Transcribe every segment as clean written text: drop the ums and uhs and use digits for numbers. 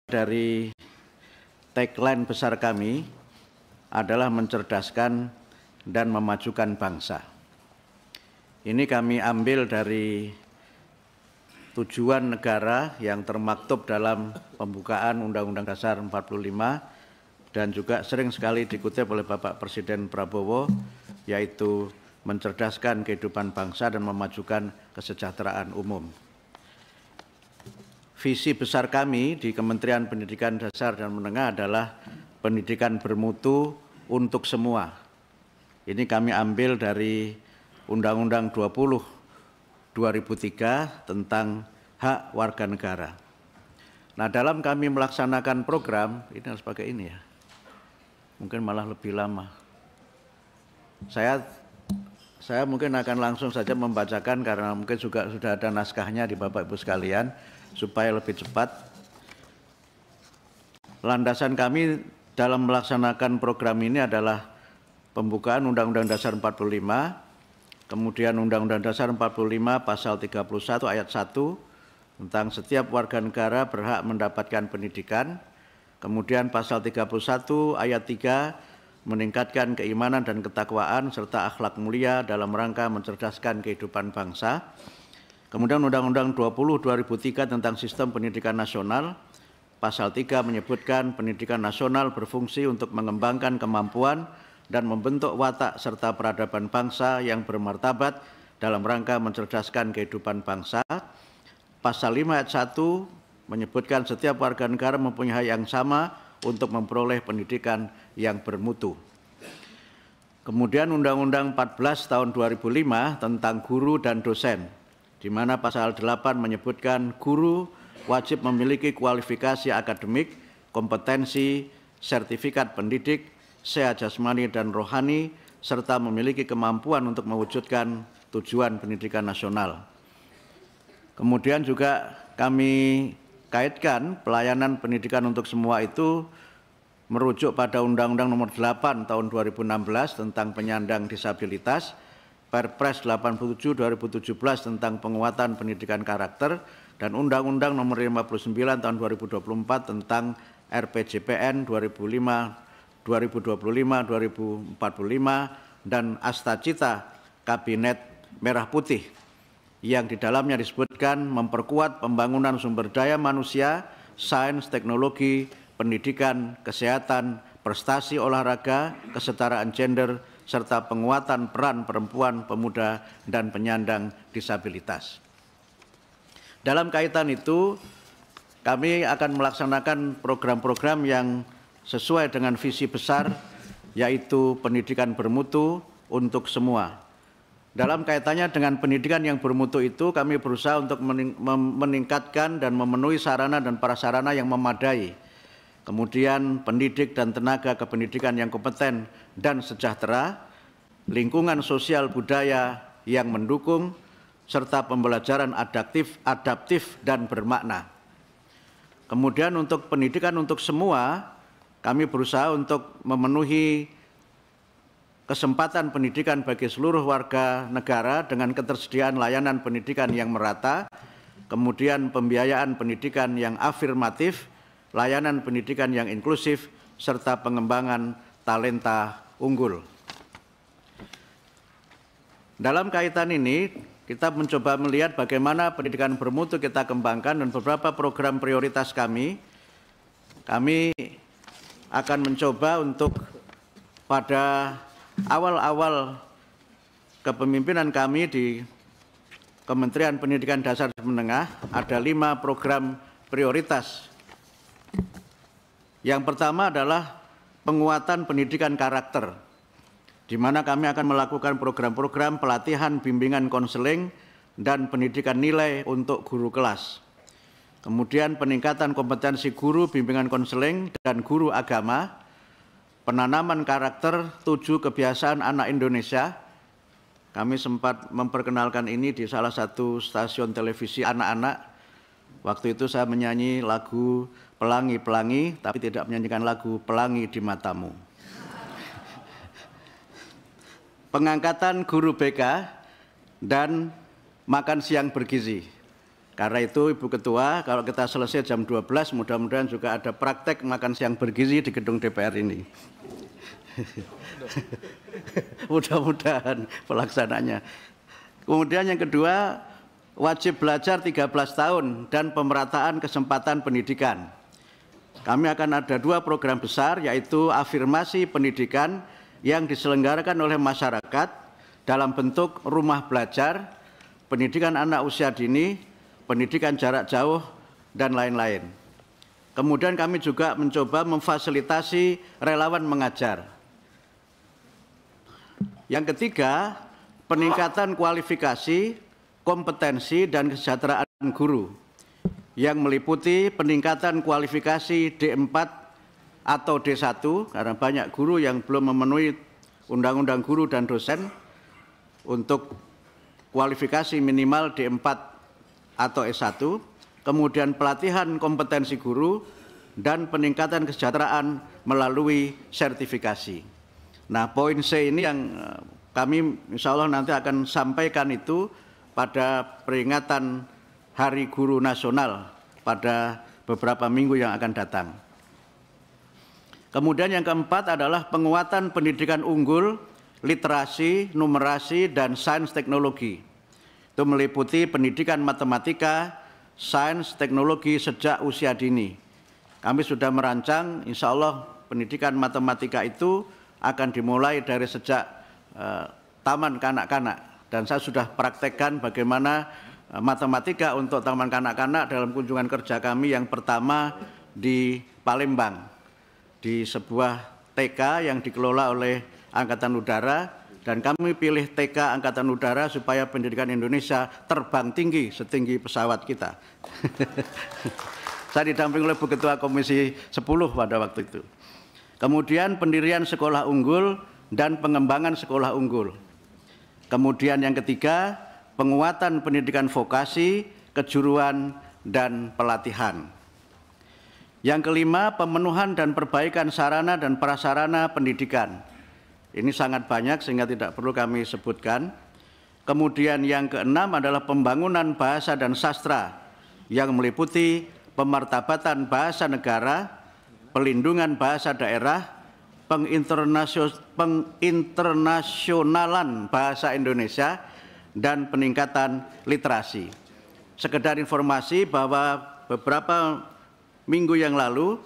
Dari tagline besar kami adalah mencerdaskan dan memajukan bangsa. Ini kami ambil dari tujuan negara yang termaktub dalam pembukaan Undang-Undang Dasar 45 dan juga sering sekali dikutip oleh Bapak Presiden Prabowo, yaitu mencerdaskan kehidupan bangsa dan memajukan kesejahteraan umum. Visi besar kami di Kementerian Pendidikan Dasar dan Menengah adalah pendidikan bermutu untuk semua. Ini kami ambil dari Undang-Undang 20 tentang hak warga negara. Nah, dalam kami melaksanakan program, ini harus pakai ini ya, mungkin malah lebih lama. Saya mungkin akan langsung saja membacakan karena mungkin juga sudah ada naskahnya di Bapak Ibu sekalian, supaya lebih cepat. Landasan kami dalam melaksanakan program ini adalah pembukaan Undang-Undang Dasar 45, kemudian Undang-Undang Dasar 45 pasal 31 ayat 1 tentang setiap warga negara berhak mendapatkan pendidikan, kemudian pasal 31 ayat 3 meningkatkan keimanan dan ketakwaan serta akhlak mulia dalam rangka mencerdaskan kehidupan bangsa. Kemudian Undang-Undang 20 tentang Sistem Pendidikan Nasional, pasal 3 menyebutkan pendidikan nasional berfungsi untuk mengembangkan kemampuan dan membentuk watak serta peradaban bangsa yang bermartabat dalam rangka mencerdaskan kehidupan bangsa. Pasal 5 ayat 1 menyebutkan setiap warga negara mempunyai hak yang sama untuk memperoleh pendidikan yang bermutu. Kemudian Undang-Undang 14 tahun 2005 tentang guru dan dosen, di mana pasal 8 menyebutkan guru wajib memiliki kualifikasi akademik, kompetensi, sertifikat pendidik, sehat jasmani dan rohani, serta memiliki kemampuan untuk mewujudkan tujuan pendidikan nasional. Kemudian juga kami kaitkan pelayanan pendidikan untuk semua itu merujuk pada Undang-Undang Nomor 8 tahun 2016 tentang penyandang disabilitas, Perpres 87 2017 tentang penguatan pendidikan karakter, dan Undang-Undang Nomor 59 tahun 2024 tentang RPJPN 2025-2045 dan Astacita Kabinet Merah Putih, yang di dalamnya disebutkan memperkuat pembangunan sumber daya manusia, sains, teknologi, pendidikan, kesehatan, prestasi olahraga, kesetaraan gender, serta penguatan peran perempuan, pemuda, dan penyandang disabilitas. Dalam kaitan itu, kami akan melaksanakan program-program yang sesuai dengan visi besar, yaitu pendidikan bermutu untuk semua. Dalam kaitannya dengan pendidikan yang bermutu itu, kami berusaha untuk meningkatkan dan memenuhi sarana dan prasarana yang memadai. Kemudian pendidik dan tenaga kependidikan yang kompeten dan sejahtera, lingkungan sosial budaya yang mendukung, serta pembelajaran adaptif dan bermakna. Kemudian untuk pendidikan untuk semua, kami berusaha untuk memenuhi kesempatan pendidikan bagi seluruh warga negara dengan ketersediaan layanan pendidikan yang merata, kemudian pembiayaan pendidikan yang afirmatif, layanan pendidikan yang inklusif, serta pengembangan talenta unggul. Dalam kaitan ini, kita mencoba melihat bagaimana pendidikan bermutu kita kembangkan, dan beberapa program prioritas kami akan mencoba untuk pada awal-awal kepemimpinan kami di Kementerian Pendidikan Dasar dan Menengah, ada 5 program prioritas. Yang pertama adalah penguatan pendidikan karakter, di mana kami akan melakukan program-program pelatihan, bimbingan konseling, dan pendidikan nilai untuk guru kelas. Kemudian peningkatan kompetensi guru, bimbingan konseling, dan guru agama, penanaman karakter 7 kebiasaan anak Indonesia. Kami sempat memperkenalkan ini di salah satu stasiun televisi anak-anak. Waktu itu saya menyanyi lagu Pelangi-Pelangi, tapi tidak menyanyikan lagu Pelangi di Matamu. Pengangkatan guru BK dan makan siang bergizi. Karena itu Ibu Ketua, kalau kita selesai jam 12, mudah-mudahan juga ada praktek makan siang bergizi di gedung DPR ini. Mudah-mudahan pelaksananya. Kemudian yang kedua, wajib belajar 13 tahun dan pemerataan kesempatan pendidikan. Kami akan ada 2 program besar, yaitu afirmasi pendidikan yang diselenggarakan oleh masyarakat dalam bentuk rumah belajar, pendidikan anak usia dini, pendidikan jarak jauh, dan lain-lain. Kemudian kami juga mencoba memfasilitasi relawan mengajar. Yang ketiga, peningkatan kualifikasi, kompetensi, dan kesejahteraan guru yang meliputi peningkatan kualifikasi D4 atau D1, karena banyak guru yang belum memenuhi Undang-Undang Guru dan Dosen untuk kualifikasi minimal D4 atau S1, kemudian pelatihan kompetensi guru, dan peningkatan kesejahteraan melalui sertifikasi. Nah, poin C ini yang kami insya Allah nanti akan sampaikan itu pada peringatan Hari Guru Nasional pada beberapa minggu yang akan datang. Kemudian yang keempat adalah penguatan pendidikan unggul, literasi, numerasi, dan sains teknologi. Itu meliputi pendidikan matematika, sains, teknologi sejak usia dini. Kami sudah merancang, insya Allah pendidikan matematika itu akan dimulai dari sejak taman kanak-kanak. Dan saya sudah praktekkan bagaimana matematika untuk taman kanak-kanak dalam kunjungan kerja kami yang pertama di Palembang, di sebuah TK yang dikelola oleh Angkatan Udara. Dan kami pilih TK Angkatan Udara supaya pendidikan Indonesia terbang tinggi setinggi pesawat kita. Saya didampingi oleh Bu Ketua Komisi 10 pada waktu itu. Kemudian pendirian sekolah unggul dan pengembangan sekolah unggul. Kemudian yang ketiga, penguatan pendidikan vokasi, kejuruan, dan pelatihan. Yang kelima, pemenuhan dan perbaikan sarana dan prasarana pendidikan. Ini sangat banyak sehingga tidak perlu kami sebutkan. Kemudian yang keenam adalah pembangunan bahasa dan sastra yang meliputi pemartabatan bahasa negara, pelindungan bahasa daerah, penginternasionalan bahasa Indonesia, dan peningkatan literasi. Sekedar informasi bahwa beberapa minggu yang lalu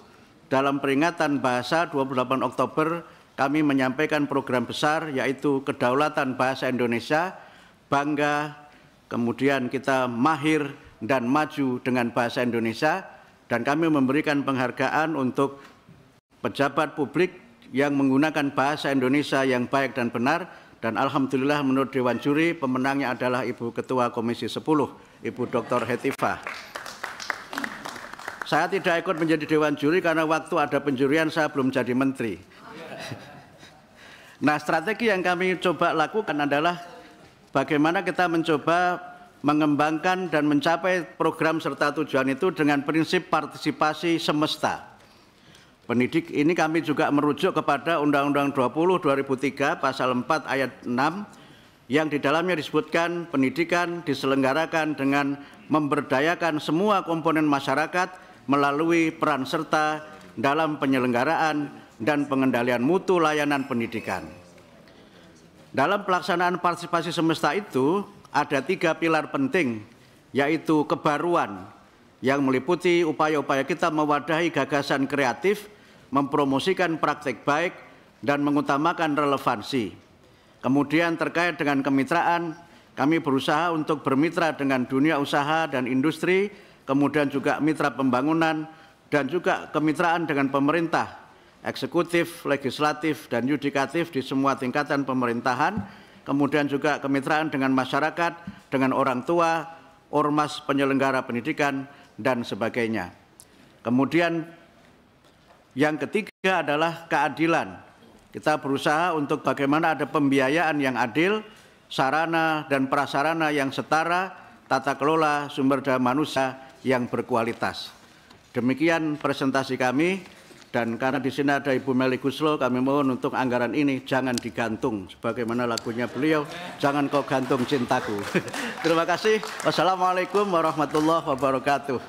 dalam peringatan bahasa 28 Oktober kami menyampaikan program besar yaitu kedaulatan bahasa Indonesia, bangga, kemudian kita mahir dan maju dengan bahasa Indonesia, dan kami memberikan penghargaan untuk pejabat publik yang menggunakan bahasa Indonesia yang baik dan benar, dan alhamdulillah menurut Dewan Juri pemenangnya adalah Ibu Ketua Komisi 10, Ibu Dr. Hetifah. Saya tidak ikut menjadi Dewan Juri karena waktu ada penjurian saya belum jadi menteri. Nah, strategi yang kami coba lakukan adalah bagaimana kita mencoba mengembangkan dan mencapai program serta tujuan itu dengan prinsip partisipasi semesta. Pendidik ini kami juga merujuk kepada Undang-Undang 20/2003 pasal 4 ayat 6 yang di dalamnya disebutkan pendidikan diselenggarakan dengan memberdayakan semua komponen masyarakat melalui peran serta dalam penyelenggaraan dan pengendalian mutu layanan pendidikan. Dalam pelaksanaan partisipasi semesta itu ada 3 pilar penting, yaitu kebaruan yang meliputi upaya-upaya kita mewadahi gagasan kreatif, mempromosikan praktek baik, dan mengutamakan relevansi. Kemudian terkait dengan kemitraan, kami berusaha untuk bermitra dengan dunia usaha dan industri, kemudian juga mitra pembangunan, dan juga kemitraan dengan pemerintah, eksekutif, legislatif, dan yudikatif di semua tingkatan pemerintahan, kemudian juga kemitraan dengan masyarakat, dengan orang tua, ormas penyelenggara pendidikan, dan sebagainya. Kemudian yang ketiga adalah keadilan. Kita berusaha untuk bagaimana ada pembiayaan yang adil, sarana dan prasarana yang setara, tata kelola sumber daya manusia yang berkualitas. Demikian presentasi kami. Dan karena di sini ada Ibu Meli Guslo, kami mohon untuk anggaran ini jangan digantung. Sebagaimana lagunya beliau, jangan kau gantung cintaku. Terima kasih. Wassalamualaikum warahmatullahi wabarakatuh.